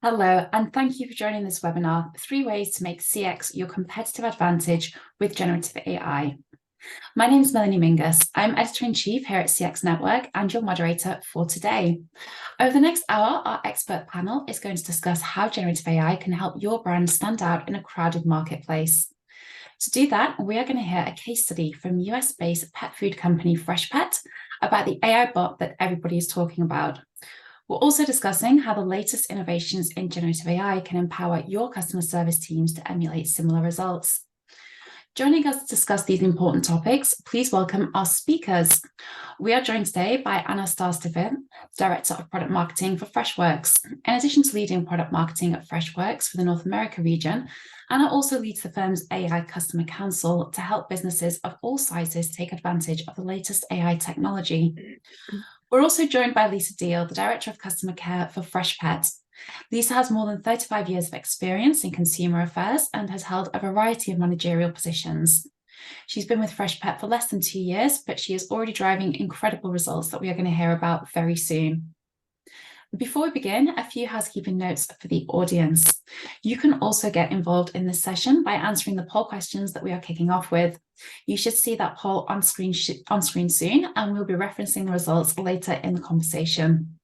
Hello, and thank you for joining this webinar, 3 Ways to Make CX Your Competitive Advantage with Generative AI. My name is Melanie Mingas. I'm Editor-in-Chief here at CX Network and your moderator for today. Over the next hour, our expert panel is going to discuss how generative AI can help your brand stand out in a crowded marketplace. To do that, we are going to hear a case study from US-based pet food company Freshpet about the AI bot that everybody is talking about. We're also discussing how the latest innovations in generative AI can empower your customer service teams to emulate similar results. Joining us to discuss these important topics, please welcome our speakers. We are joined today by Anna Startseva, Director of Product Marketing for Freshworks. In addition to leading product marketing at Freshworks for the North America region, Anna also leads the firm's AI Customer Council to help businesses of all sizes take advantage of the latest AI technology. We're also joined by Lisa Diehl, the Director of Customer Care for Freshpet. Lisa has more than 35 years of experience in consumer affairs and has held a variety of managerial positions. She's been with Freshpet for less than 2 years, but she is already driving incredible results that we are going to hear about very soon. Before we begin, a few housekeeping notes for the audience. You can also get involved in this session by answering the poll questions that we are kicking off with. You should see that poll on screen soon, and we'll be referencing the results later in the conversation.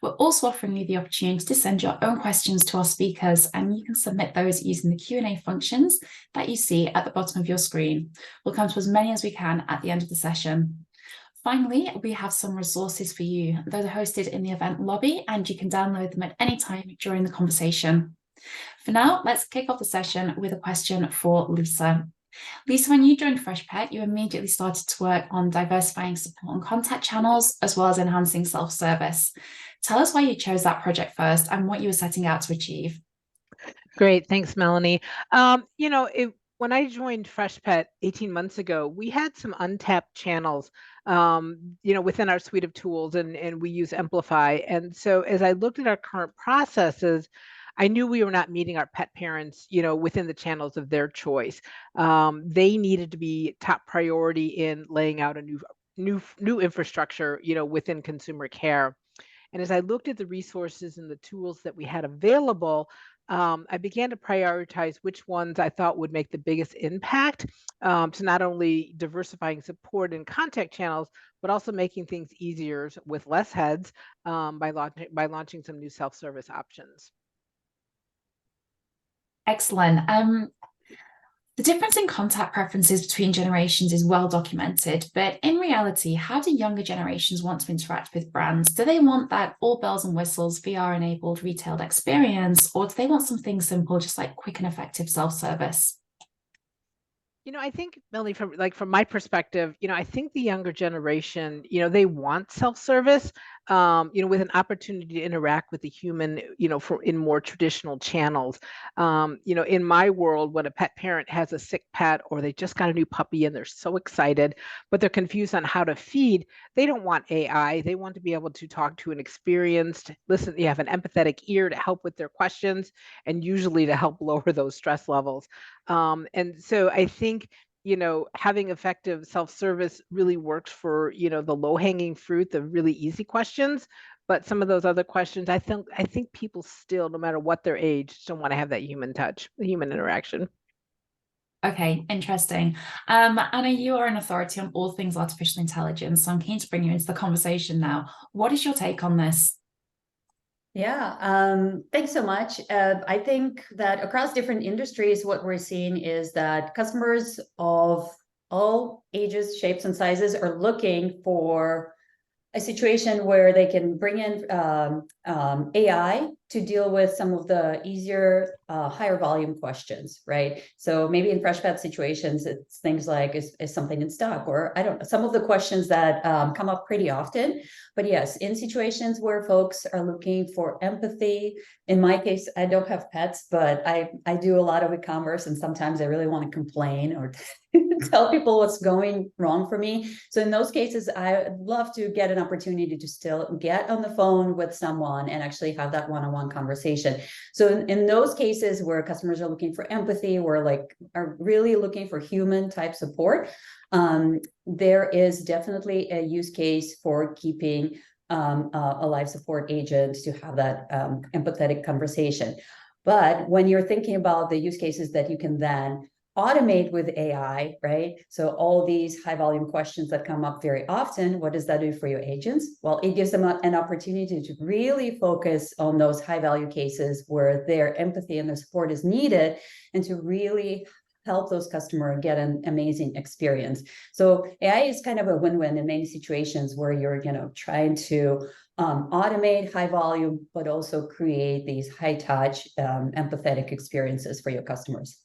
We're also offering you the opportunity to send your own questions to our speakers, and you can submit those using the Q&A functions that you see at the bottom of your screen. We'll come to as many as we can at the end of the session. Finally, we have some resources for you. Those are hosted in the event lobby, and you can download them at any time during the conversation. For now, let's kick off the session with a question for Lisa. Lisa, when you joined Freshpet, you immediately started to work on diversifying support and contact channels, as well as enhancing self-service. Tell us why you chose that project first and what you were setting out to achieve. Great, thanks, Melanie. When I joined Freshpet 18 months ago, we had some untapped channels, within our suite of tools, and we use Amplify. And so as I looked at our current processes, I knew we were not meeting our pet parents, within the channels of their choice. They needed to be top priority in laying out a new infrastructure, within consumer care. And as I looked at the resources and the tools that we had available, I began to prioritize which ones I thought would make the biggest impact to not only diversifying support and contact channels, but also making things easier with less heads by launching some new self-service options. Excellent. The difference in contact preferences between generations is well documented, but in reality, how do younger generations want to interact with brands? Do they want that all bells and whistles, VR-enabled retail experience, or do they want something simple, just like quick and effective self-service? I think, Melanie, from my perspective, I think the younger generation, they want self-service, with an opportunity to interact with the human, in more traditional channels. In my world, when a pet parent has a sick pet or they just got a new puppy and they're so excited, but they're confused on how to feed, they don't want AI. They want to be able to talk to an experienced, listen, you have an empathetic ear to help with their questions and usually to help lower those stress levels. And so I think, having effective self-service really works for, the low-hanging fruit, the really easy questions. But some of those other questions, I think people still, no matter what their age, still want to have that human touch, the human interaction. Okay, interesting. Anna, you are an authority on all things artificial intelligence, so I'm keen to bring you into the conversation now. What is your take on this? Yeah, thanks so much. I think that across different industries, what we're seeing is that customers of all ages, shapes, and sizes are looking for a situation where they can bring in AI to deal with some of the easier, higher volume questions, right? So maybe in Freshpet situations, it's things like, is something in stock? Or I don't know, some of the questions that come up pretty often. But yes, in situations where folks are looking for empathy, in my case, I don't have pets, but I do a lot of e-commerce, and sometimes I really want to complain or tell people what's going wrong for me. So in those cases, I would love to get an opportunity to still get on the phone with someone and actually have that one-on-one conversation. So in those cases where customers are looking for empathy, are really looking for human type support, there is definitely a use case for keeping a live support agent to have that empathetic conversation. But when you're thinking about the use cases that you can then automate with AI, right? So all these high volume questions that come up very often, what does that do for your agents? Well, it gives them an opportunity to really focus on those high value cases where their empathy and their support is needed, and to really help those customers get an amazing experience. So AI is kind of a win-win in many situations where you're, trying to automate high volume, but also create these high touch, empathetic experiences for your customers.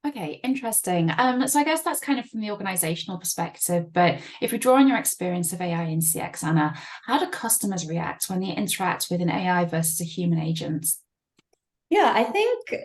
Okay, interesting. So I guess that's kind of from the organizational perspective, but if we draw on your experience of AI in CX, Anna, how do customers react when they interact with an AI versus a human agent? Yeah, I think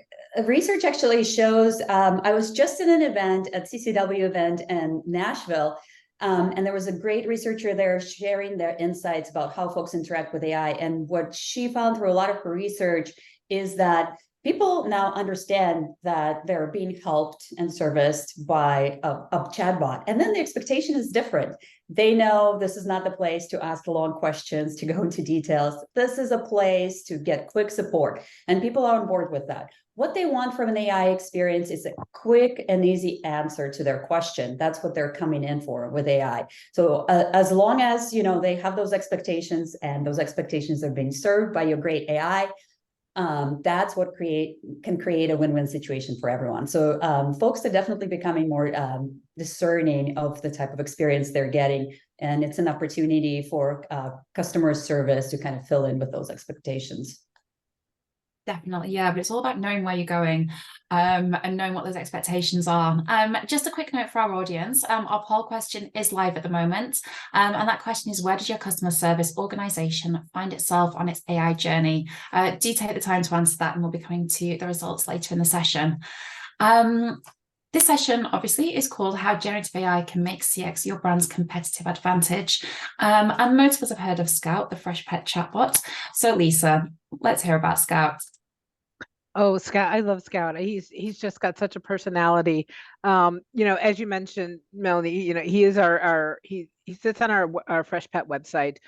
research actually shows, I was just in an event at CCW event in Nashville, and there was a great researcher there sharing their insights about how folks interact with AI. And what she found through a lot of her research is that people now understand that they're being helped and serviced by a chatbot. And then the expectation is different. They know this is not the place to ask long questions, to go into details. This is a place to get quick support. And people are on board with that. What they want from an AI experience is a quick and easy answer to their question. That's what they're coming in for with AI. So as long as they have those expectations, and those expectations are being served by your great AI, that's what can create a win-win situation for everyone. So folks are definitely becoming more discerning of the type of experience they're getting, and it's an opportunity for customer service to kind of fill in with those expectations. Definitely, yeah, but it's all about knowing where you're going and knowing what those expectations are. Just a quick note for our audience, our poll question is live at the moment, and that question is, where does your customer service organization find itself on its AI journey? Do take the time to answer that, and we'll be coming to the results later in the session. This session obviously is called How Generative AI Can Make CX Your Brand's Competitive Advantage. And most of us have heard of Scout, the Freshpet chatbot. So Lisa, let's hear about Scout. Oh, Scout, I love Scout. He's just got such a personality. As you mentioned, Melanie, he is he sits on our Freshpet website.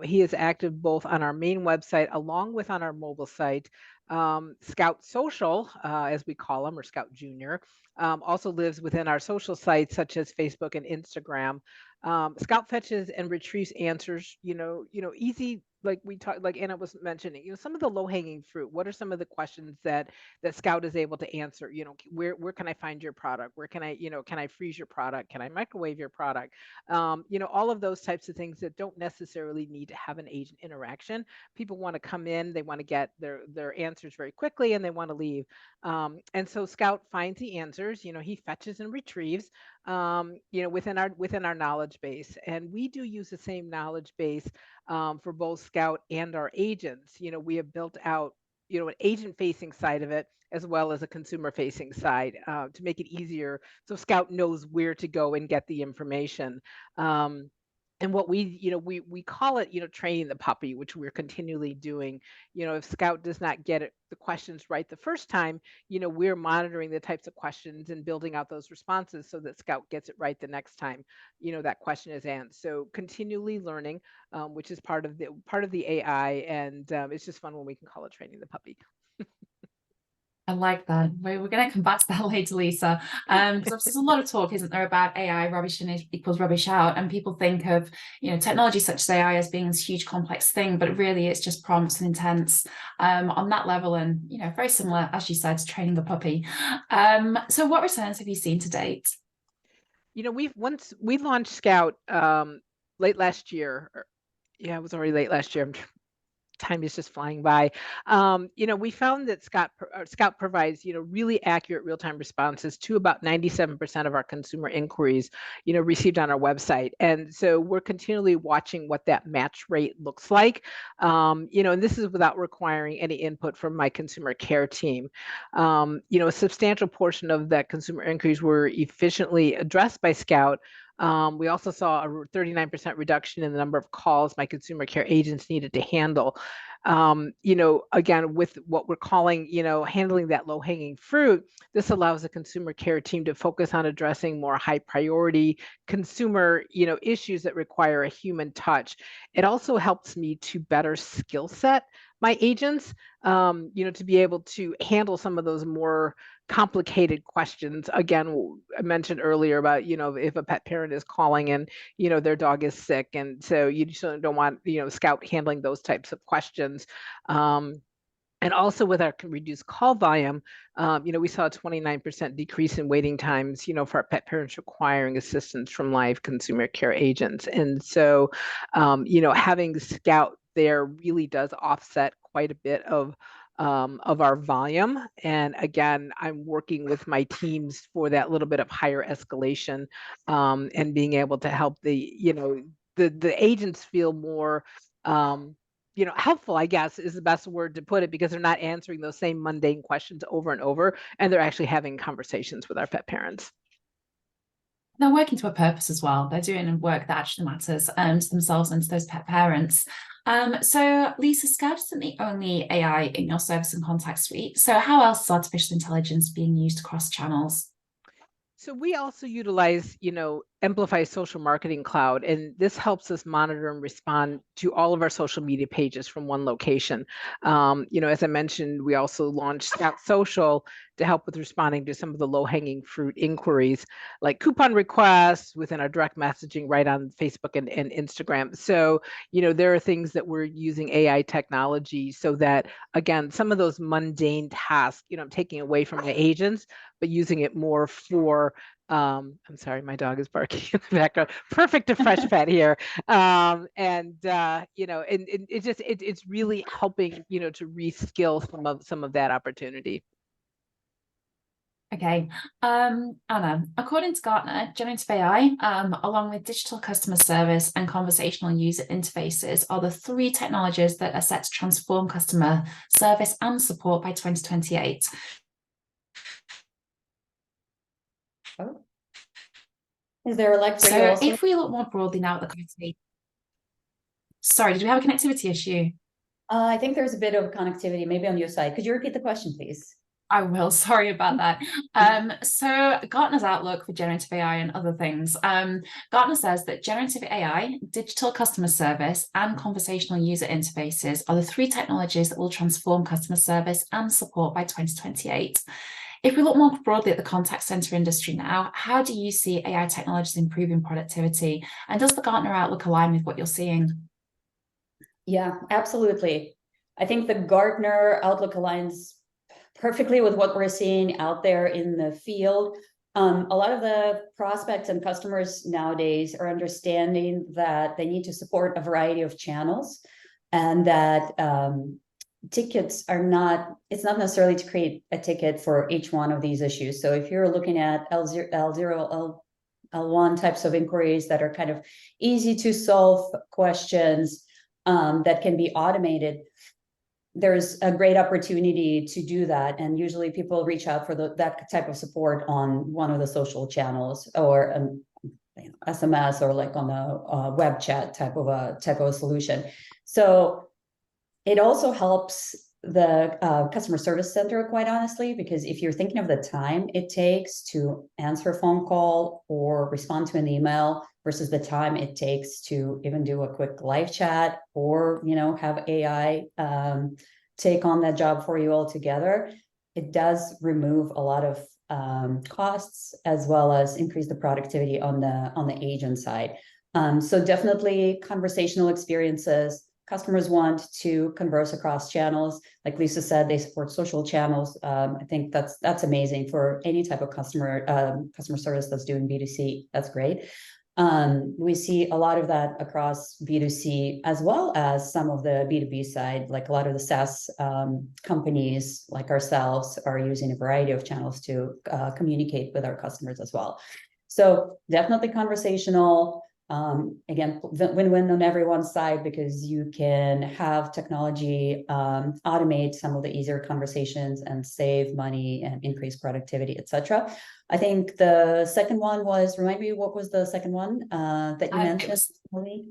He is active both on our main website along with on our mobile site. Scout Social, as we call him, or Scout Junior, also lives within our social sites such as Facebook and Instagram. Scout fetches and retrieves answers, easy, like Anna was mentioning, some of the low-hanging fruit. What are some of the questions that Scout is able to answer? Where can I find your product? Where can I freeze your product? Can I microwave your product? All of those types of things that don't necessarily need to have an agent interaction. People want to come in, they want to get their answers very quickly, and they want to leave. And so Scout finds the answers. He fetches and retrieves, within our knowledge base, and we do use the same knowledge base for both Scout and our agents. We have built out an agent facing side of it as well as a consumer facing side to make it easier, so Scout knows where to go and get the information. And what we call it, training the puppy, which we're continually doing. If Scout does not get the questions right the first time, we're monitoring the types of questions and building out those responses so that Scout gets it right the next time, that question is answered. So continually learning, which is part of the AI, and it's just fun when we can call it training the puppy. I like that. We're going to come back to that later, Lisa. Because there's a lot of talk, isn't there, about AI rubbish and equals rubbish out, and people think of technology such as AI as being this huge complex thing, but really it's just prompts and intents on that level, and very similar, as you said, to training the puppy. So what returns have you seen to date? We launched Scout late last year. It was already late last year. Time is just flying by. We found that Scout provides, really accurate real-time responses to about 97% of our consumer inquiries, received on our website. And so we're continually watching what that match rate looks like. And this is without requiring any input from my consumer care team. A substantial portion of that consumer inquiries were efficiently addressed by Scout. We also saw a 39% reduction in the number of calls my consumer care agents needed to handle. Again, with what we're calling, handling that low-hanging fruit, this allows the consumer care team to focus on addressing more high priority consumer, issues that require a human touch. It also helps me to better skill set my agents, to be able to handle some of those more complicated questions. Again, I mentioned earlier about, if a pet parent is calling and, their dog is sick. And so you just don't want, Scout handling those types of questions. And also with our reduced call volume, we saw a 29% decrease in waiting times, for our pet parents requiring assistance from live consumer care agents. And so, having Scout there really does offset quite a bit of our volume. And again, I'm working with my teams for that little bit of higher escalation, and being able to help the agents feel more, helpful, I guess, is the best word to put it, because they're not answering those same mundane questions over and over, and they're actually having conversations with our pet parents. They're working to a purpose as well. They're doing work that actually matters to themselves and to those pet parents. So Lisa, Scout isn't the only AI in your service and contact suite. So how else is artificial intelligence being used across channels? So we also utilize, Amplify Social Marketing Cloud, and this helps us monitor and respond to all of our social media pages from one location. As I mentioned, we also launched Scout Social to help with responding to some of the low-hanging fruit inquiries, like coupon requests within our direct messaging right on Facebook and Instagram. So, there are things that we're using AI technology so that, again, some of those mundane tasks, I'm taking away from the agents, but using it more for, I'm sorry, my dog is barking in the background. Perfect to Freshpet here. It's really helping, to reskill some of that opportunity. Okay, Anna, according to Gartner, generative AI, along with digital customer service and conversational user interfaces, are the three technologies that are set to transform customer service and support by 2028. Oh. Is there So if we look more broadly now at the connectivity, sorry, did we have a connectivity issue? I think there's a bit of connectivity, maybe on your side. Could you repeat the question, please? I will, sorry about that. So Gartner's outlook for generative AI and other things. Gartner says that generative AI, digital customer service, and conversational user interfaces are the three technologies that will transform customer service and support by 2028. If we look more broadly at the contact center industry now, how do you see AI technologies improving productivity? And does the Gartner outlook align with what you're seeing? Yeah, absolutely. I think the Gartner outlook aligns perfectly with what we're seeing out there in the field. A lot of the prospects and customers nowadays are understanding that they need to support a variety of channels, and that tickets are not, it's not necessarily to create a ticket for each one of these issues. So if you're looking at L0, L1 types of inquiries that are kind of easy to solve questions that can be automated, there's a great opportunity to do that. And usually people reach out for that type of support on one of the social channels, or SMS, or like on a web chat type of a solution. So it also helps the customer service center, quite honestly, because if you're thinking of the time it takes to answer a phone call or respond to an email versus the time it takes to even do a quick live chat, or have AI take on that job for you altogether, it does remove a lot of costs, as well as increase the productivity on the agent side. So definitely conversational experiences. Customers want to converse across channels. Like Lisa said, they support social channels. I think that's amazing for any type of customer service that's doing B2C. That's great. We see a lot of that across B2C, as well as some of the B2B side. Like a lot of the SaaS companies like ourselves are using a variety of channels to communicate with our customers as well. So definitely conversational. Again, win-win on everyone's side, because you can have technology automate some of the easier conversations and save money and increase productivity, etc. I think the second one was, remind me, what was the second one that you mentioned, Molly?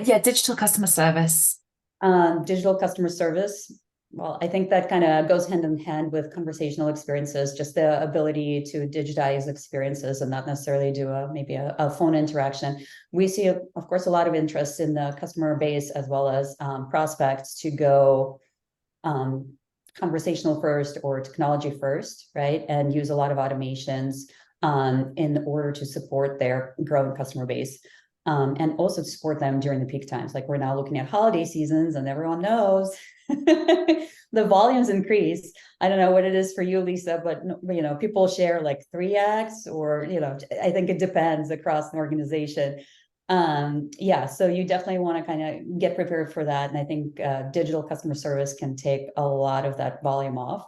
Yeah, digital customer service. Digital customer service. Well, I think that kind of goes hand in hand with conversational experiences, just the ability to digitize experiences and not necessarily do maybe a phone interaction. We see, of course, a lot of interest in the customer base as well as prospects to go conversational first or technology first, right? And use a lot of automations in order to support their growing customer base. And also to support them during the peak times. Like we're now looking at holiday seasons and everyone knows the volumes increase. I don't know what it is for you, Lisa, but people share like 3x or, I think it depends across the organization. Yeah, so you definitely want to kind of get prepared for that. And I think digital customer service can take a lot of that volume off.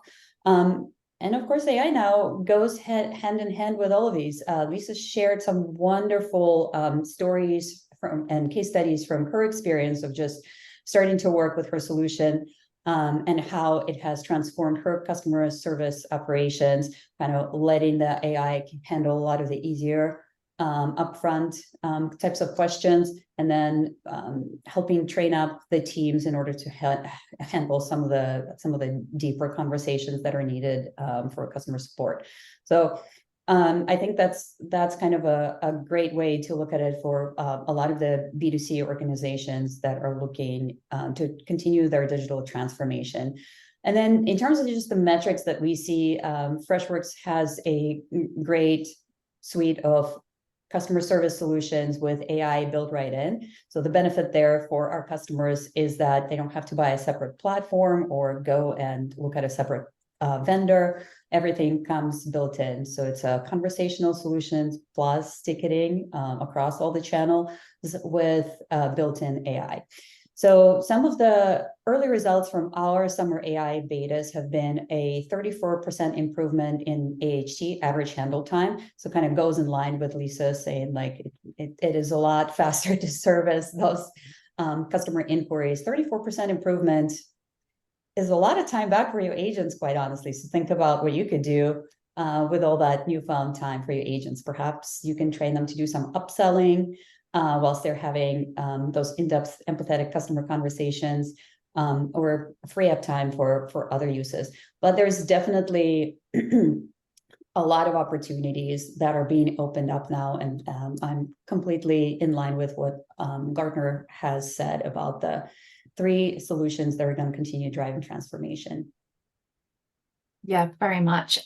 And of course, AI now goes hand in hand with all of these. Lisa shared some wonderful stories and case studies from her experience of just starting to work with her solution and how it has transformed her customer service operations, kind of letting the AI handle a lot of the easier upfront types of questions, and then helping train up the teams in order to handle some of the deeper conversations that are needed for customer support. So I think that's kind of a great way to look at it for a lot of the B2C organizations that are looking to continue their digital transformation. And then in terms of just the metrics that we see, Freshworks has a great suite of customer service solutions with AI built right in. So the benefit there for our customers is that they don't have to buy a separate platform or go and look at a separate vendor. Everything comes built in. So it's a conversational solutions plus ticketing across all the channels with built-in AI. So some of the early results from our summer AI betas have been a 34% improvement in AHT, average handle time. So kind of goes in line with Lisa saying like it is a lot faster to service those customer inquiries. 34% improvement is a lot of time back for your agents, quite honestly. So think about what you could do with all that newfound time for your agents. Perhaps you can train them to do some upselling whilst they're having those in-depth empathetic customer conversations, or free up time for other uses. But there's definitely a lot of opportunities that are being opened up now. And I'm completely in line with what Gartner has said about the 3 solutions that are going to continue driving transformation. Yeah, very much.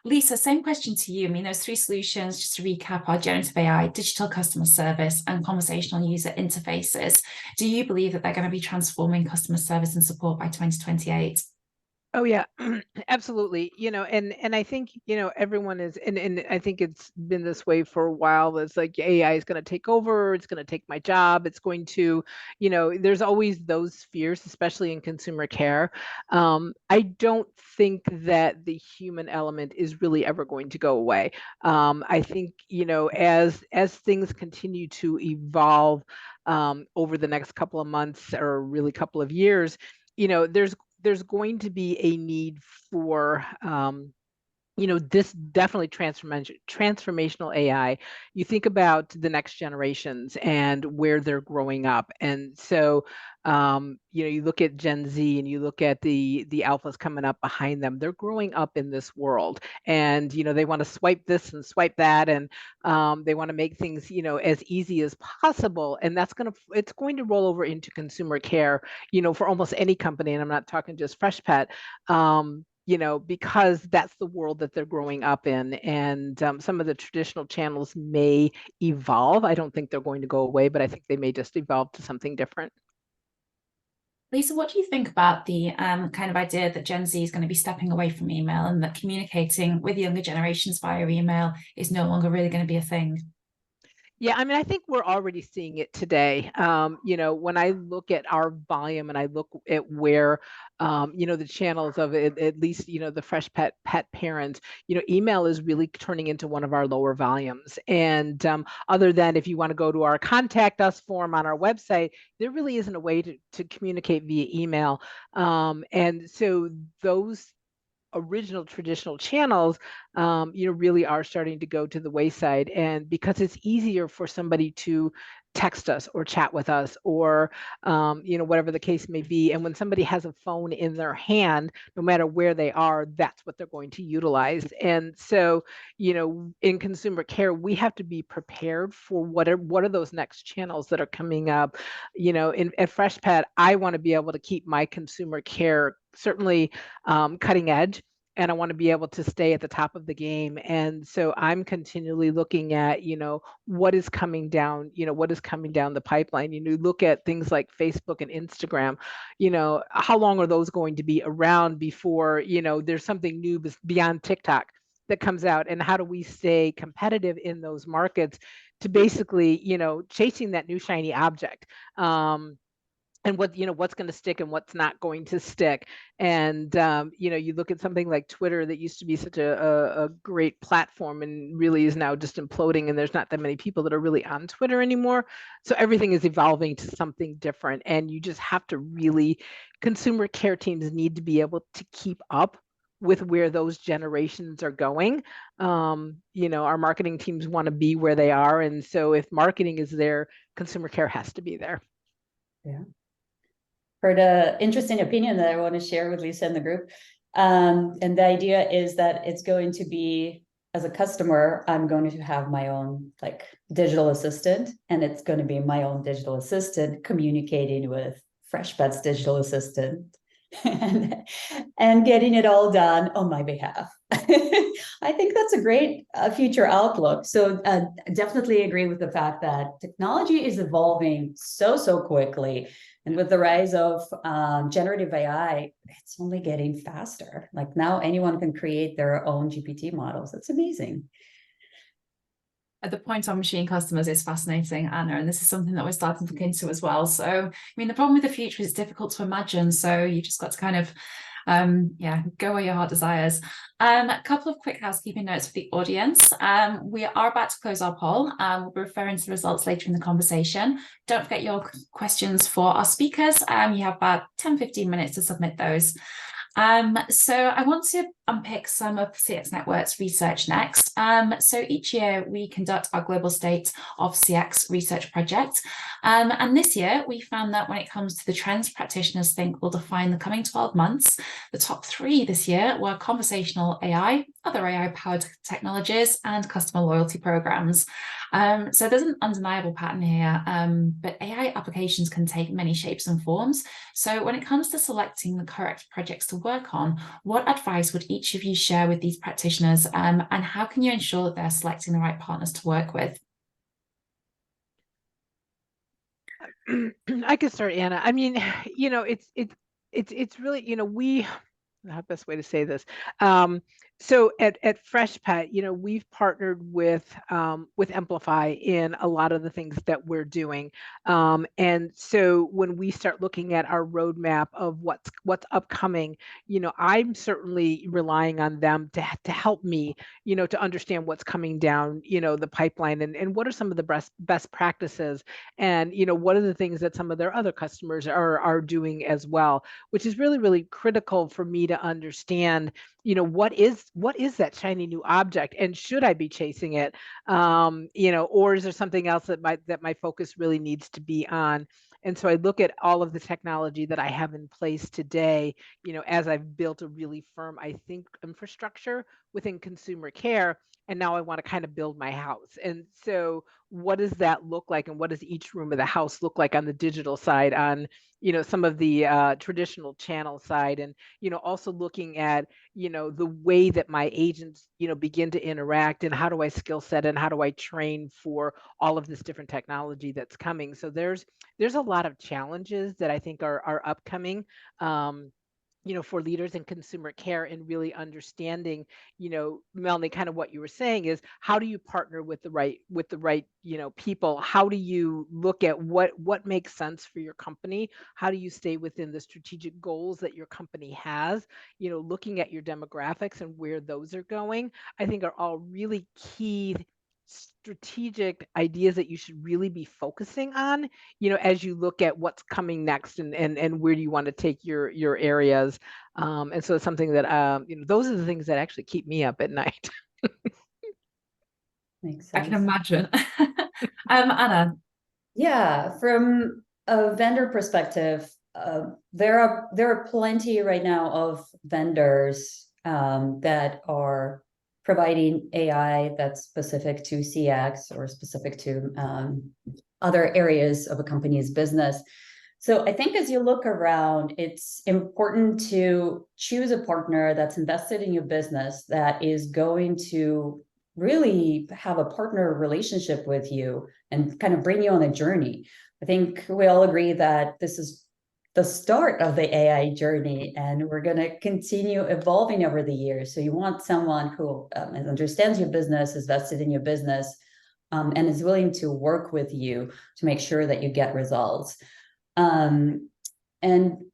Lisa, same question to you. I mean, those 3 solutions, just to recap, are generative AI, digital customer service, and conversational user interfaces. Do you believe that they're going to be transforming customer service and support by 2028? Oh yeah, absolutely. And I think, everyone is, and I think it's been this way for a while. It's like AI is going to take over. It's going to take my job. It's going to, there's always those fears, especially in consumer care. I don't think that the human element is really ever going to go away. I think, as things continue to evolve over the next couple of months or really couple of years, there's going to be a need for this definitely transformational AI. You think about the next generations and where they're growing up. And so, you look at Gen Z and you look at the alphas coming up behind them, they're growing up in this world. And, they want to swipe this and swipe that. And they want to make things, as easy as possible. And it's going to roll over into consumer care, for almost any company. And I'm not talking just Freshpet. Because that's the world that they're growing up in. And some of the traditional channels may evolve. I don't think they're going to go away, but I think they may just evolve to something different. Lisa, what do you think about the kind of idea that Gen Z is going to be stepping away from email and that communicating with younger generations via email is no longer really going to be a thing? Yeah, I mean, I think we're already seeing it today. When I look at our volume and I look at where, the channels of it, at least, the Freshpet pet parents, email is really turning into one of our lower volumes. And other than if you want to go to our contact us form on our website, there really isn't a way to communicate via email. And so those original traditional channels, really are starting to go to the wayside. And because it's easier for somebody to text us or chat with us or, whatever the case may be. And when somebody has a phone in their hand, no matter where they are, that's what they're going to utilize. And so, in consumer care, we have to be prepared for what are those next channels that are coming up. At Freshpet, I want to be able to keep my consumer care certainly cutting edge, and I want to be able to stay at the top of the game. And so I'm continually looking at, what is coming down, the pipeline. You look at things like Facebook and Instagram, how long are those going to be around before, there's something new beyond TikTok that comes out, and how do we stay competitive in those markets to basically, chasing that new shiny object. And what's going to stick and what's not going to stick. And you look at something like Twitter that used to be such a great platform and really is now just imploding, and there's not that many people that are really on Twitter anymore. So everything is evolving to something different, and you just have to really, consumer care teams need to be able to keep up with where those generations are going. Our marketing teams want to be where they are, and so if marketing is there, consumer care has to be there. Yeah. Heard an interesting opinion that I want to share with Lisa in the group. And the idea is that it's going to be, as a customer, I'm going to have my own like digital assistant, and it's going to be my own digital assistant communicating with Freshpet's digital assistant and getting it all done on my behalf. I think that's a great future outlook. So definitely agree with the fact that technology is evolving so quickly. And with the rise of generative AI, it's only getting faster. Like now anyone can create their own GPT models. That's amazing. The point on machine customers is fascinating, Anna, and this is something that we're starting to look into as well. So, I mean, the problem with the future is it's difficult to imagine. So you just got to kind of, go where your heart desires. A couple of quick housekeeping notes for the audience. We are about to close our poll. We'll be referring to the results later in the conversation. Don't forget your questions for our speakers. You have about 10-15 minutes to submit those. So I want to unpick some of CX Network's research next. So each year we conduct our global state of CX research project. And this year we found that when it comes to the trends practitioners think will define the coming 12 months, the top 3 this year were conversational AI, other AI-powered technologies, and customer loyalty programs. So there's an undeniable pattern here, but AI applications can take many shapes and forms. So when it comes to selecting the correct projects to work on, what advice would each of you share with these practitioners, and how can you ensure that they're selecting the right partners to work with? I could start, Anna. I mean, it's really, the best way to say this. So at Freshpet, we've partnered with Amplify in a lot of the things that we're doing. And so when we start looking at our roadmap of what's upcoming, I'm certainly relying on them to help me, to understand what's coming down, the pipeline, and what are some of the best practices, and what are the things that some of their other customers are doing as well, which is really, really critical for me to understand, what is that shiny new object, and should I be chasing it, or is there something else that my focus really needs to be on? And so I look at all of the technology that I have in place today, as I've built a really firm, I think, infrastructure within consumer care, and now I want to kind of build my house. And so what does that look like, and what does each room of the house look like on the digital side, on some of the traditional channel side, and also looking at the way that my agents begin to interact, and how do I skill set, and how do I train for all of this different technology that's coming. So there's a lot of challenges that I think are upcoming, for leaders in consumer care, and really understanding, Melanie, kind of what you were saying is, how do you partner with the right people? How do you look at what makes sense for your company? How do you stay within the strategic goals that your company has? Looking at your demographics and where those are going, I think are all really key strategic ideas that you should really be focusing on, as you look at what's coming next, and where do you want to take your areas. And so it's something that, those are the things that actually keep me up at night. Makes I sense. can imagine. Anna. Yeah, from a vendor perspective, there are plenty right now of vendors that are providing AI that's specific to CX or specific to other areas of a company's business. So I think as you look around, it's important to choose a partner that's invested in your business, that is going to really have a partner relationship with you and kind of bring you on a journey. I think we all agree that this is the start of the AI journey, and we're going to continue evolving over the years. So you want someone who understands your business, is vested in your business, and is willing to work with you to make sure that you get results. And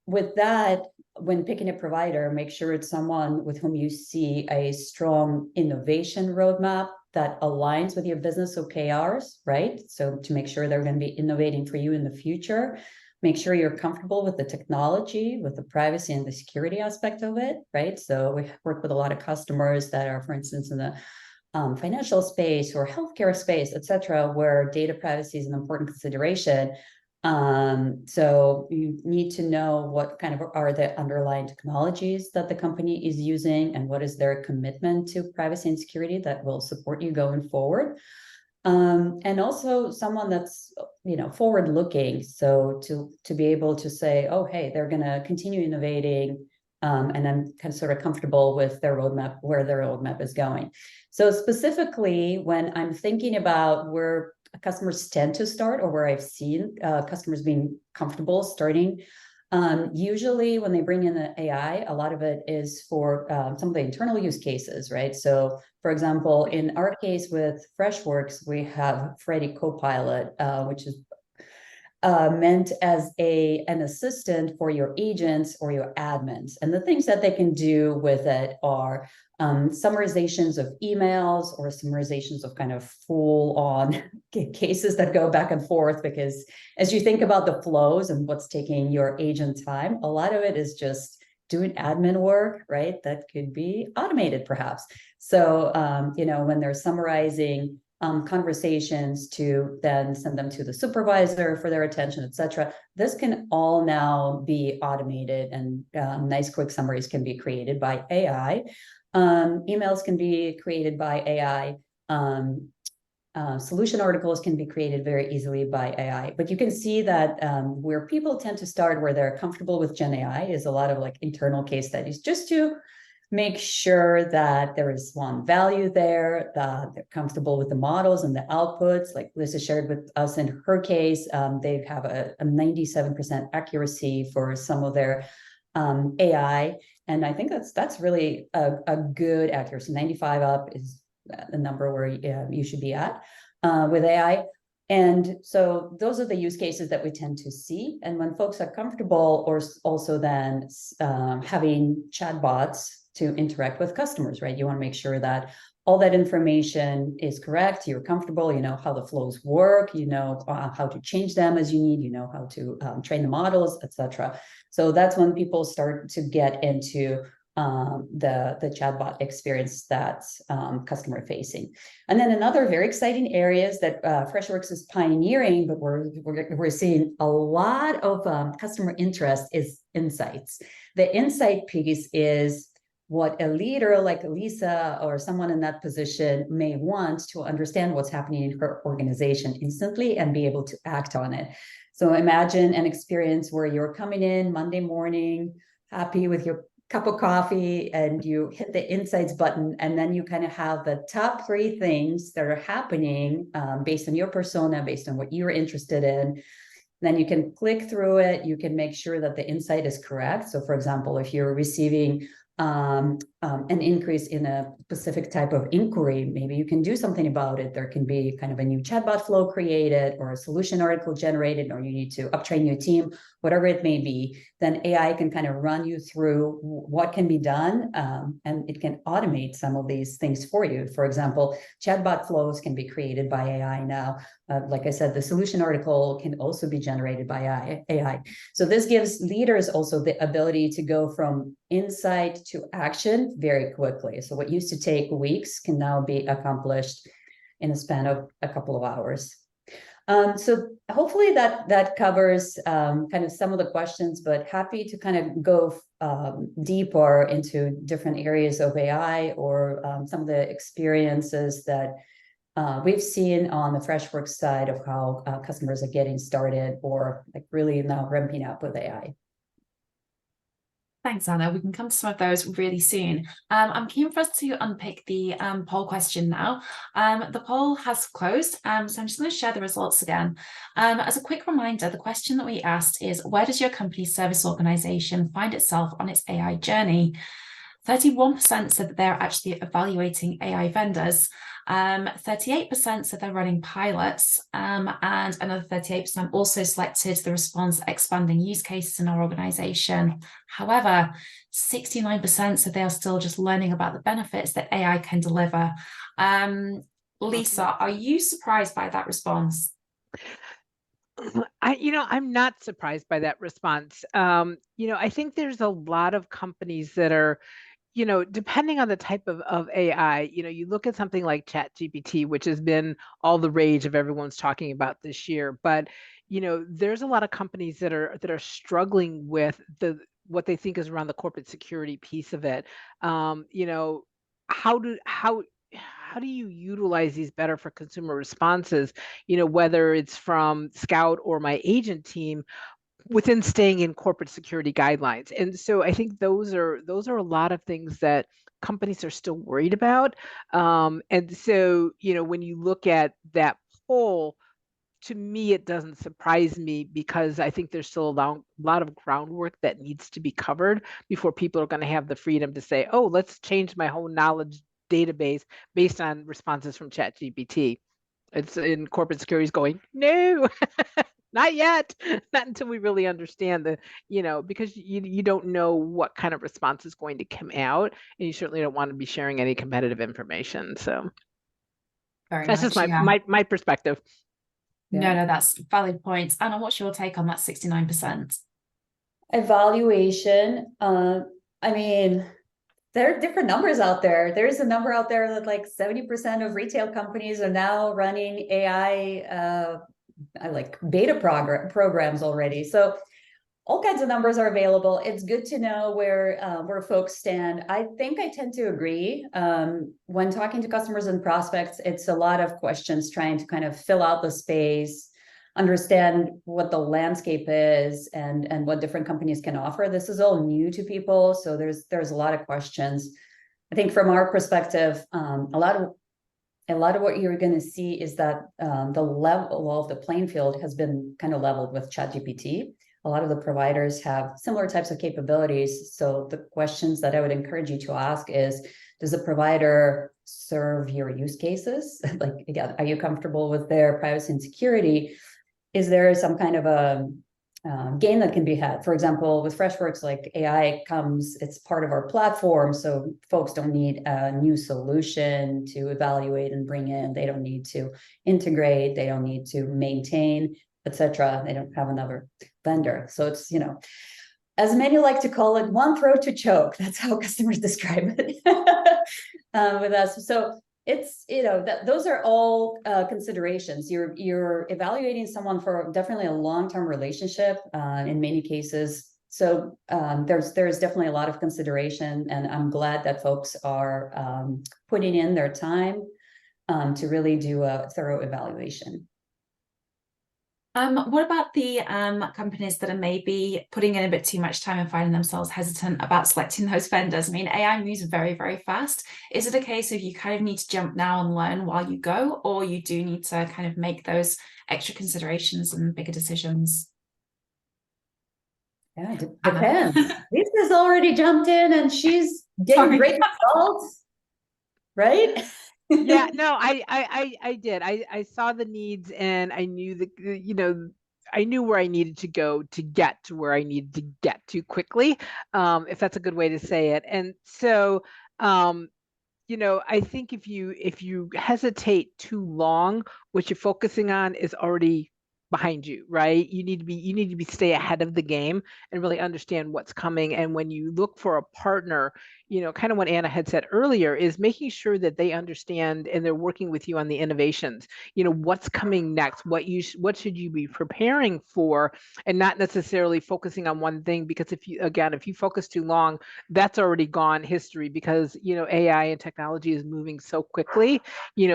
with that, when picking a provider, make sure it's someone with whom you see a strong innovation roadmap that aligns with your business OKRs, right? So to make sure they're going to be innovating for you in the future, make sure you're comfortable with the technology, with the privacy and the security aspect of it, right? So we work with a lot of customers that are, for instance, in the financial space or healthcare space, et cetera, where data privacy is an important consideration. So you need to know what kind of are the underlying technologies that the company is using, and what is their commitment to privacy and security that will support you going forward. And also someone that's, forward looking. So to be able to say, oh, hey, they're going to continue innovating. And I'm kind of sort of comfortable with their roadmap, where their roadmap is going. So specifically, when I'm thinking about where customers tend to start, or where I've seen customers being comfortable starting, usually when they bring in the AI, a lot of it is for some of the internal use cases, right? So for example, in our case with Freshworks, we have Freddy Copilot, which is meant as an assistant for your agents or your admins. And the things that they can do with it are summarizations of emails, or summarizations of kind of full-on cases that go back and forth. Because as you think about the flows and what's taking your agent time, a lot of it is just doing admin work, right? That could be automated perhaps. So, when they're summarizing conversations to then send them to the supervisor for their attention, et cetera. This can all now be automated, and nice quick summaries can be created by AI. Emails can be created by AI. Solution articles can be created very easily by AI. But you can see that where people tend to start, where they're comfortable with Gen AI, is a lot of like internal case studies, just to make sure that there is one value there, that they're comfortable with the models and the outputs. Like Lisa shared with us in her case, they have a 97% accuracy for some of their AI. And I think that's really a good accuracy. 95 up is the number where you should be at with AI. And so those are the use cases that we tend to see. And when folks are comfortable, or also then having chatbots to interact with customers, right? You want to make sure that all that information is correct. You're comfortable, you know how the flows work, you know how to change them as you need, you know how to train the models, etc. So that's when people start to get into the chatbot experience that's customer facing. And then another very exciting areas that Freshworks is pioneering, but we're seeing a lot of customer interest, is insights. The insight piece is what a leader like Lisa or someone in that position may want to understand what's happening in her organization instantly and be able to act on it. So imagine an experience where you're coming in Monday morning, happy with your cup of coffee, and you hit the insights button, and then you kind of have the top 3 things that are happening based on your persona, based on what you're interested in. Then you can click through it. You can make sure that the insight is correct. So for example, if you're receiving an increase in a specific type of inquiry, maybe you can do something about it. There can be kind of a new chatbot flow created or a solution article generated, or you need to uptrain your team, whatever it may be. Then AI can kind of run you through what can be done, and it can automate some of these things for you. For example, chatbot flows can be created by AI now. Like I said, the solution article can also be generated by AI. So this gives leaders also the ability to go from insight to action very quickly. So what used to take weeks can now be accomplished in a span of a couple of hours. So hopefully that covers kind of some of the questions, but happy to kind of go deeper into different areas of AI or some of the experiences that we've seen on the Freshworks side of how customers are getting started or like really now ramping up with AI. Thanks, Anna. We can come to some of those really soon. I'm keen for us to unpick the poll question now. The poll has closed, so I'm just going to share the results again. As a quick reminder, the question that we asked is, where does your company's service organization find itself on its AI journey? 31% said that they're actually evaluating AI vendors. 38% said they're running pilots, and another 38% also selected the response expanding use cases in our organization. However, 69% said they are still just learning about the benefits that AI can deliver. Lisa, are you surprised by that response? I'm not surprised by that response. I think there's a lot of companies that are, depending on the type of AI, you look at something like ChatGPT, which has been all the rage of everyone's talking about this year. But, there's a lot of companies that are struggling with what they think is around the corporate security piece of it. How do you utilize these better for consumer responses, whether it's from Scout or my agent team, within staying in corporate security guidelines? And so I think those are a lot of things that companies are still worried about. And so, when you look at that poll, to me, it doesn't surprise me, because I think there's still a lot of groundwork that needs to be covered before people are going to have the freedom to say, oh, let's change my whole knowledge database based on responses from ChatGPT. It's in corporate security is going, no, not yet, not until we really understand because you don't know what kind of response is going to come out, and you certainly don't want to be sharing any competitive information. So that's just my perspective. Yeah. No, that's valid points. Anna, what's your take on that 69%? Evaluation. I mean, there are different numbers out there. There's a number out there that like 70% of retail companies are now running AI like beta programs already. So all kinds of numbers are available. It's good to know where folks stand. I think I tend to agree. When talking to customers and prospects, it's a lot of questions trying to kind of fill out the space, understand what the landscape is and what different companies can offer. This is all new to people, so there's a lot of questions. I think from our perspective, a lot of what you're going to see is that the level of the playing field has been kind of leveled with ChatGPT. A lot of the providers have similar types of capabilities. So the questions that I would encourage you to ask is, does the provider serve your use cases? Like, again, are you comfortable with their privacy and security? Is there some kind of a gain that can be had? For example, with Freshworks, like AI comes, it's part of our platform. So folks don't need a new solution to evaluate and bring in. They don't need to integrate. They don't need to maintain, etc. They don't have another vendor. So it's, as many like to call it, one throat to choke. That's how customers describe it with us. So it's, those are all considerations. You're evaluating someone for definitely a long-term relationship in many cases. So there's definitely a lot of consideration, and I'm glad that folks are putting in their time to really do a thorough evaluation. What about the companies that are maybe putting in a bit too much time and finding themselves hesitant about selecting those vendors? I mean, AI moves very, very fast. Is it a case of you kind of need to jump now and learn while you go, or you do need to kind of make those extra considerations and bigger decisions? Yeah, depends. Lisa's already jumped in and she's getting great results, right? Yeah, no, I did. I saw the needs, and I knew I knew where I needed to go to get to where I needed to get to quickly, if that's a good way to say it. And so, I think if you hesitate too long, what you're focusing on is already behind you, right? You need to be stay ahead of the game and really understand what's coming. And when you look for a partner, kind of what Anna had said earlier, is making sure that they understand and they're working with you on the innovations. What's coming next, what should you be preparing for, and not necessarily focusing on one thing, because if you focus too long, that's already gone history, because AI and technology is moving so quickly.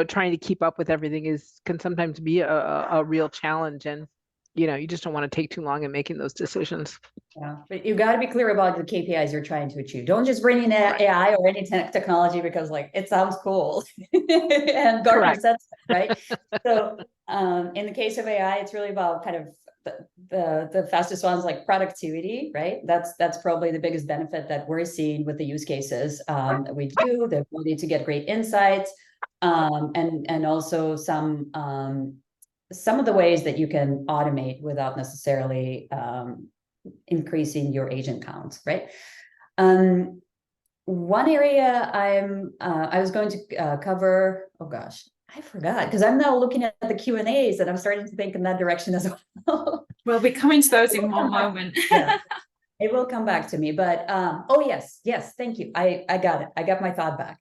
Trying to keep up with everything can sometimes be a real challenge, and you just don't want to take too long in making those decisions. Yeah, but you got to be clear about the KPIs you're trying to achieve. Don't just bring in AI or any technology because it sounds cool and Gartner says that, right? So in the case of AI, it's really about kind of the fastest ones, like productivity, right? That's probably the biggest benefit that we're seeing with the use cases that we do, the ability to get great insights, and also some of the ways that you can automate without necessarily increasing your agent count, right? One area I was going to cover, oh gosh, I forgot, because I'm now looking at the Q&As and I'm starting to think in that direction as well. We'll be coming to those in one moment. Yeah, it will come back to me, but oh yes, thank you. I got it. I got my thought back.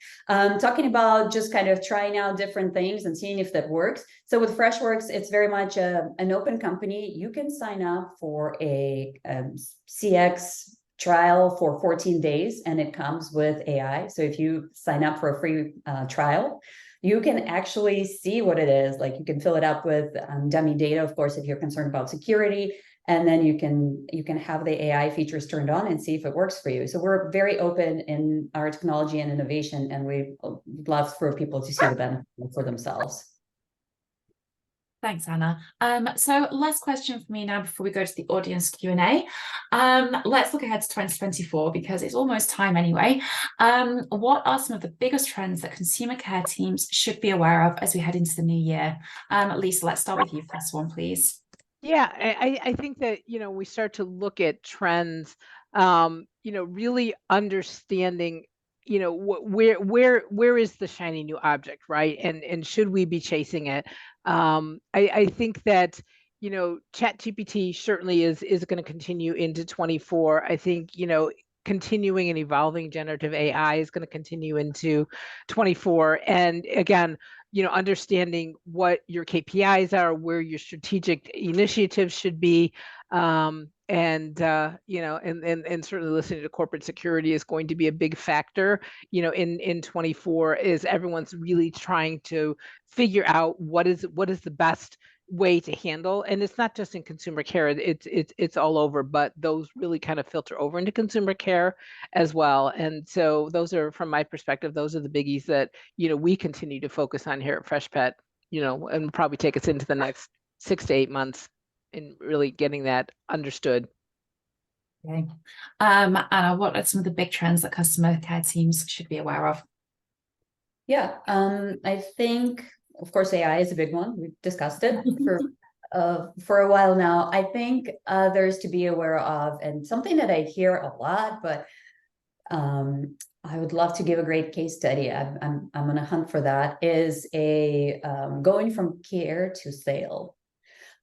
Talking about just kind of trying out different things and seeing if that works. So with Freshworks, it's very much an open company. You can sign up for a CX trial for 14 days, and it comes with AI. So if you sign up for a free trial, you can actually see what it is. Like, you can fill it up with dummy data, of course, if you're concerned about security. And then you can have the AI features turned on and see if it works for you. So we're very open in our technology and innovation, and we love for people to see the benefit for themselves. Thanks, Anna. So last question for me now before we go to the audience Q&A. Let's look ahead to 2024, because it's almost time anyway. What are some of the biggest trends that consumer care teams should be aware of as we head into the new year? Lisa, let's start with you for this one, please. Yeah, I think that, we start to look at trends, really understanding, where is the shiny new object, right? And should we be chasing it? I think that, ChatGPT certainly is going to continue into 24. I think, continuing and evolving generative AI is going to continue into 24. And again, understanding what your KPIs are, where your strategic initiatives should be, and certainly listening to corporate security is going to be a big factor, in 24, is everyone's really trying to figure out what is the best way to handle. And it's not just in consumer care, it's all over, but those really kind of filter over into consumer care as well. And so those are, from my perspective, those are the biggies that we continue to focus on here at Freshpet, and probably take us into the next 6 to 8 months in really getting that understood. Okay. Anna, what are some of the big trends that customer care teams should be aware of? Yeah, I think, of course, AI is a big one. We've discussed it for a while now. I think there's to be aware of, and something that I hear a lot, but I would love to give a great case study. I'm on a hunt for that. Is going from care to sale.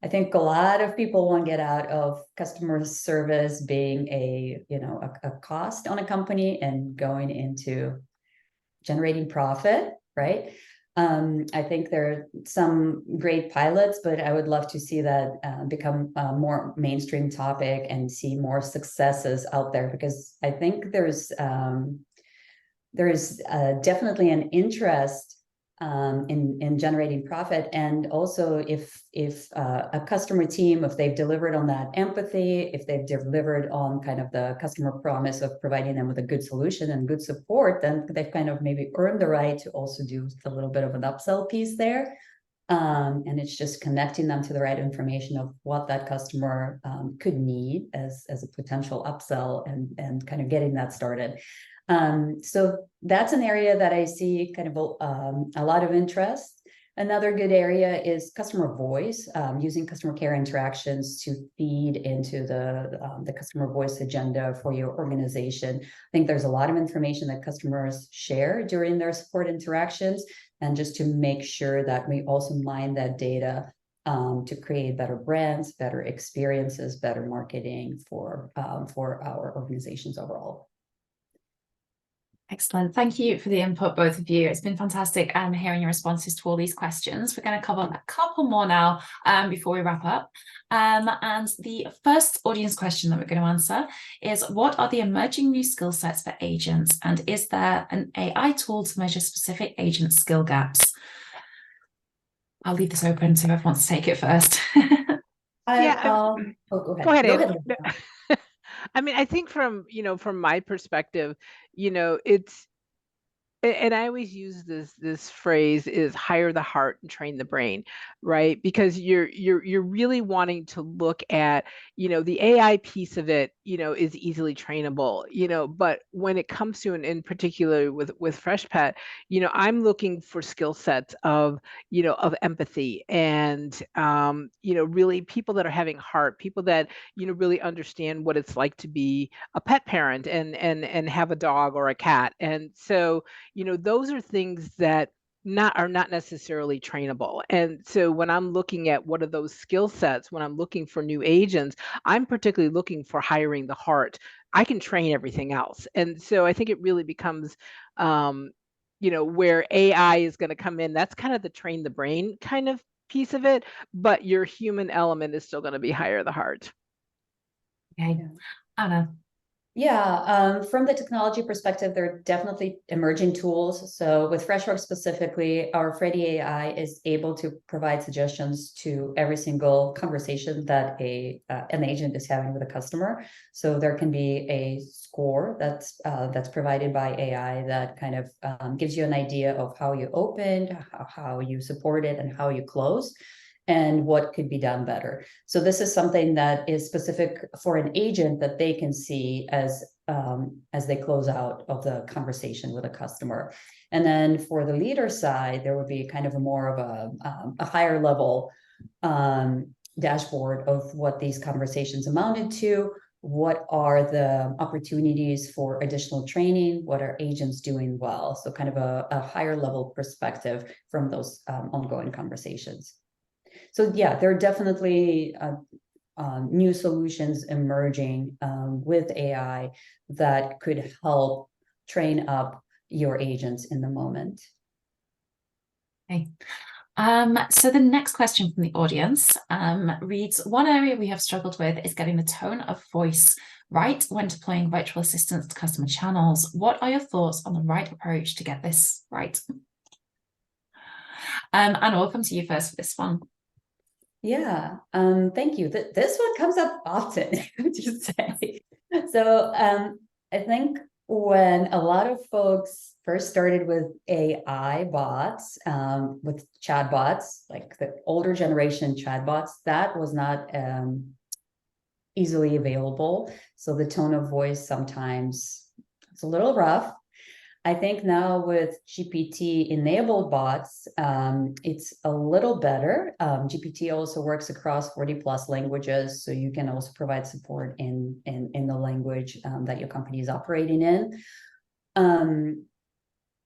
I think a lot of people want to get out of customer service being a cost on a company and going into generating profit, right? I think there are some great pilots, but I would love to see that become a more mainstream topic and see more successes out there, because I think there's definitely an interest in generating profit. And also, if a customer team, if they've delivered on that empathy, if they've delivered on kind of the customer promise of providing them with a good solution and good support, then they've kind of maybe earned the right to also do a little bit of an upsell piece there. And it's just connecting them to the right information of what that customer could need as a potential upsell, and kind of getting that started. So that's an area that I see kind of a lot of interest. Another good area is customer voice, using customer care interactions to feed into the customer voice agenda for your organization. I think there's a lot of information that customers share during their support interactions, and just to make sure that we also mine that data to create better brands, better experiences, better marketing for our organizations overall. Excellent. Thank you for the input, both of you. It's been fantastic hearing your responses to all these questions. We're going to cover a couple more now before we wrap up. And the first audience question that we're going to answer is, what are the emerging new skill sets for agents? And is there an AI tool to measure specific agent skill gaps? I'll leave this open so everyone wants to take it first. Oh, go ahead. Go ahead. Go ahead. I mean, I think from my perspective, it's, and I always use this phrase is hire the heart and train the brain, right? Because you're really wanting to look at, the AI piece of it, is easily trainable, but when it comes to, and in particular with Freshpet, I'm looking for skill sets of empathy and, really people that are having heart, people that, really understand what it's like to be a pet parent and have a dog or a cat. And so, those are things that are not necessarily trainable. And so when I'm looking at what are those skill sets, when I'm looking for new agents, I'm particularly looking for hiring the heart. I can train everything else. And so I think it really becomes, where AI is going to come in. That's kind of the train the brain kind of piece of it, but your human element is still going to be hire the heart. Okay. Anna. Yeah, from the technology perspective, there are definitely emerging tools. So with Freshworks specifically, our Freddy AI is able to provide suggestions to every single conversation that an agent is having with a customer. So there can be a score that's provided by AI that kind of gives you an idea of how you opened, how you supported, and how you closed, and what could be done better. So this is something that is specific for an agent that they can see as they close out of the conversation with a customer. And then for the leader side, there would be kind of more of a higher level dashboard of what these conversations amounted to, what are the opportunities for additional training, what are agents doing well. So kind of a higher level perspective from those ongoing conversations. So yeah, there are definitely new solutions emerging with AI that could help train up your agents in the moment. Okay. So the next question from the audience reads, one area we have struggled with is getting the tone of voice right when deploying virtual assistants to customer channels. What are your thoughts on the right approach to get this right? Anna, we'll come to you first for this one. Yeah, thank you. This one comes up often, would you say? So I think when a lot of folks first started with AI bots, with chatbots, like the older generation chatbots, that was not easily available. So the tone of voice sometimes it's a little rough. I think now with GPT-enabled bots, it's a little better. GPT also works across 40+ languages, so you can also provide support in the language that your company is operating in.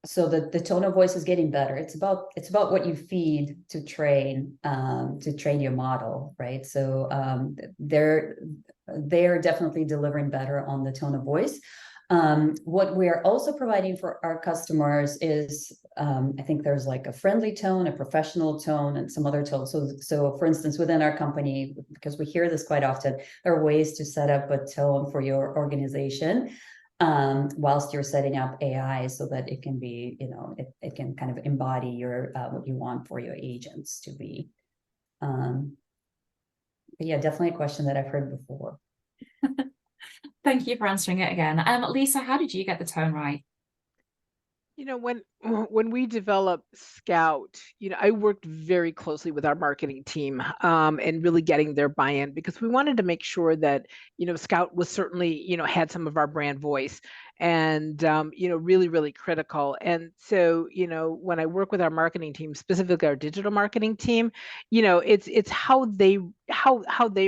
So the tone of voice is getting better. It's about what you feed to train your model, right? So they're definitely delivering better on the tone of voice. What we're also providing for our customers is, I think there's like a friendly tone, a professional tone, and some other tones. So for instance, within our company, because we hear this quite often, there are ways to set up a tone for your organization whilst you're setting up AI so that it can be, it can kind of embody your what you want for your agents to be. But yeah, definitely a question that I've heard before. Thank you for answering it again. Lisa, how did you get the tone right? You know, when we developed Scout, you know, I worked very closely with our marketing team, and really getting their buy-in, because we wanted to make sure that, you know, Scout was certainly, you know, had some of our brand voice, and you know, really, really critical. And so, you know, when I work with our marketing team, specifically our digital marketing team, you know, it's how they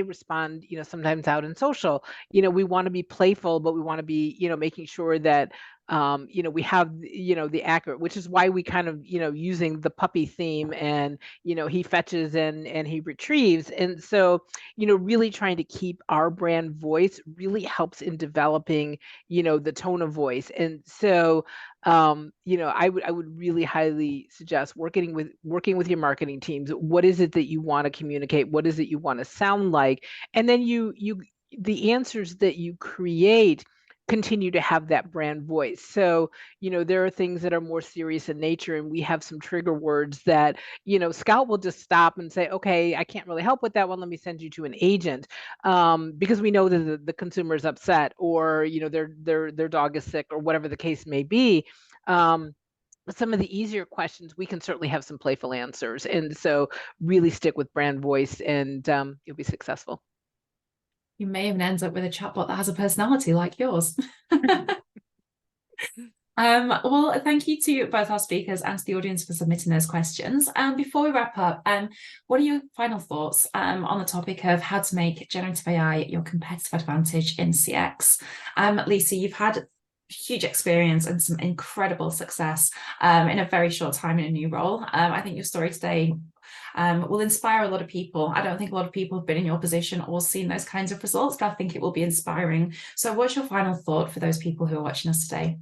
respond, you know, sometimes out in social. You know, we want to be playful, but we want to be, you know, making sure that you know, we have, you know, the accurate, which is why we kind of, you know, using the puppy theme, and, you know, he fetches and he retrieves. And so, you know, really trying to keep our brand voice really helps in developing, you know, the tone of voice. And so, you know, I would really highly suggest working with your marketing teams. What is it that you want to communicate? What is it you want to sound like? And then the answers that you create continue to have that brand voice. So, you know, there are things that are more serious in nature, and we have some trigger words that, you know, Scout will just stop and say, okay, I can't really help with that one. Let me send you to an agent, because we know that the consumer is upset, or, you know, their dog is sick, or whatever the case may be. But some of the easier questions, we can certainly have some playful answers. And so really stick with brand voice, and you'll be successful. You may even end up with a chatbot that has a personality like yours. Well, thank you to both our speakers and to the audience for submitting those questions. Before we wrap up, what are your final thoughts on the topic of how to make generative AI your competitive advantage in CX? Lisa, you've had huge experience and some incredible success in a very short time in a new role. I think your story today will inspire a lot of people. I don't think a lot of people have been in your position or seen those kinds of results, but I think it will be inspiring. So what's your final thought for those people who are watching us today?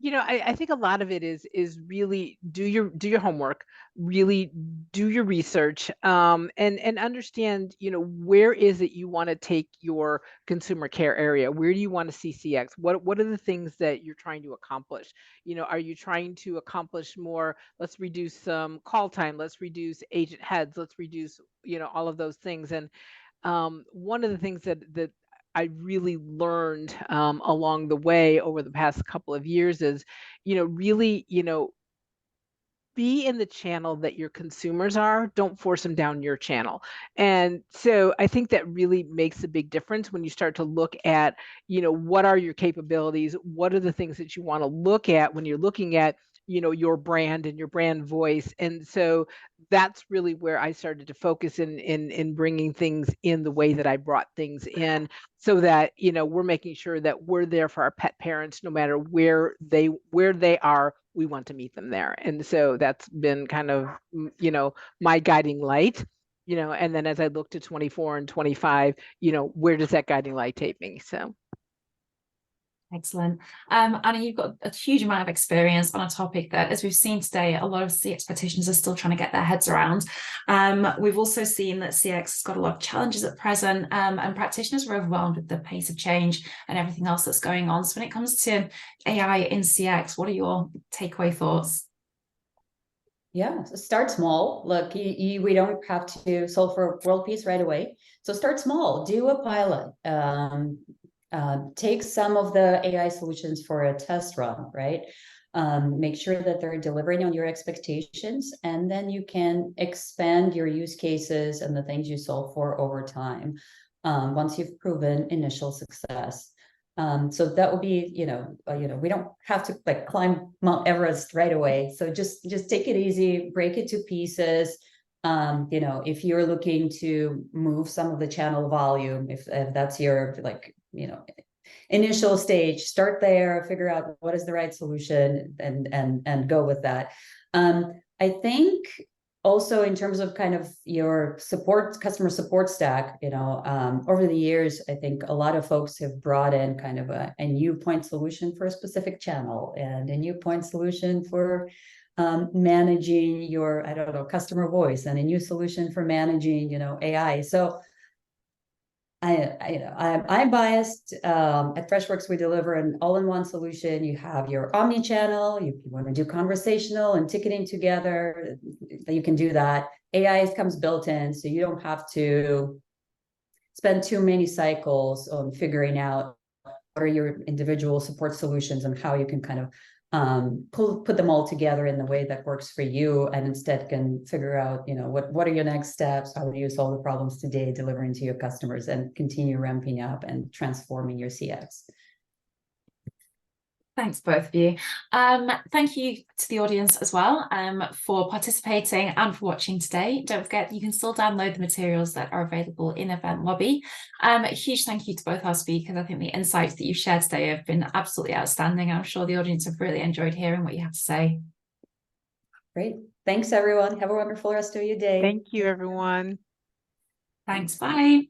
You know, I think a lot of it is really do your homework, really do your research, and understand, you know, where is it you want to take your consumer care area? Where do you want to see CX? What are the things that you're trying to accomplish? You know, are you trying to accomplish more? Let's reduce some call time. Let's reduce agent heads. Let's reduce, you know, all of those things. And one of the things that I really learned along the way over the past couple of years is, you know, really, you know, be in the channel that your consumers are. Don't force them down your channel. And so I think that really makes a big difference when you start to look at, you know, what are your capabilities? What are the things that you want to look at when you're looking at, you know, your brand and your brand voice? And so that's really where I started to focus in bringing things in the way that I brought things in, so that, you know, we're making sure that we're there for our pet parents no matter where they are. We want to meet them there. And so that's been kind of, you know, my guiding light, you know. And then as I look to 24 and 25, you know, where does that guiding light take me? So Excellent. Anna, you've got a huge amount of experience on a topic that, as we've seen today, a lot of CX practitioners are still trying to get their heads around. We've also seen that CX has got a lot of challenges at present, and practitioners are overwhelmed with the pace of change and everything else that's going on. So when it comes to AI in CX, what are your takeaway thoughts? Yeah, so start small. Look, we don't have to solve for world peace right away. So start small, do a pilot. Take some of the AI solutions for a test run, right? Make sure that they're delivering on your expectations, and then you can expand your use cases and the things you solve for over time, once you've proven initial success. So that would be, we don't have to like climb Mount Everest right away. So just take it easy, break it to pieces. If you're looking to move some of the channel volume, if that's your initial stage, start there, figure out what is the right solution, and go with that. I think also in terms of kind of your customer support stack, over the years, I think a lot of folks have brought in kind of a new point solution for a specific channel, and a new point solution for managing your, customer voice, and a new solution for managing, AI. So I'm biased. At Freshworks, we deliver an all-in-one solution. You have your omni-channel. You want to do conversational and ticketing together, you can do that. AI comes built in, so you don't have to spend too many cycles on figuring out what are your individual support solutions and how you can kind of put them all together in the way that works for you, and instead can figure out, what are your next steps, how do you solve the problems today, delivering to your customers, and continue ramping up and transforming your CX. Thanks, both of you. Thank you to the audience as well for participating and for watching today. Don't forget, you can still download the materials that are available in Event Lobby. A huge thank you to both our speakers. I think the insights that you've shared today have been absolutely outstanding. I'm sure the audience have really enjoyed hearing what you have to say. Great. Thanks, everyone. Have a wonderful rest of your day. Thank you, everyone. Thanks. Bye.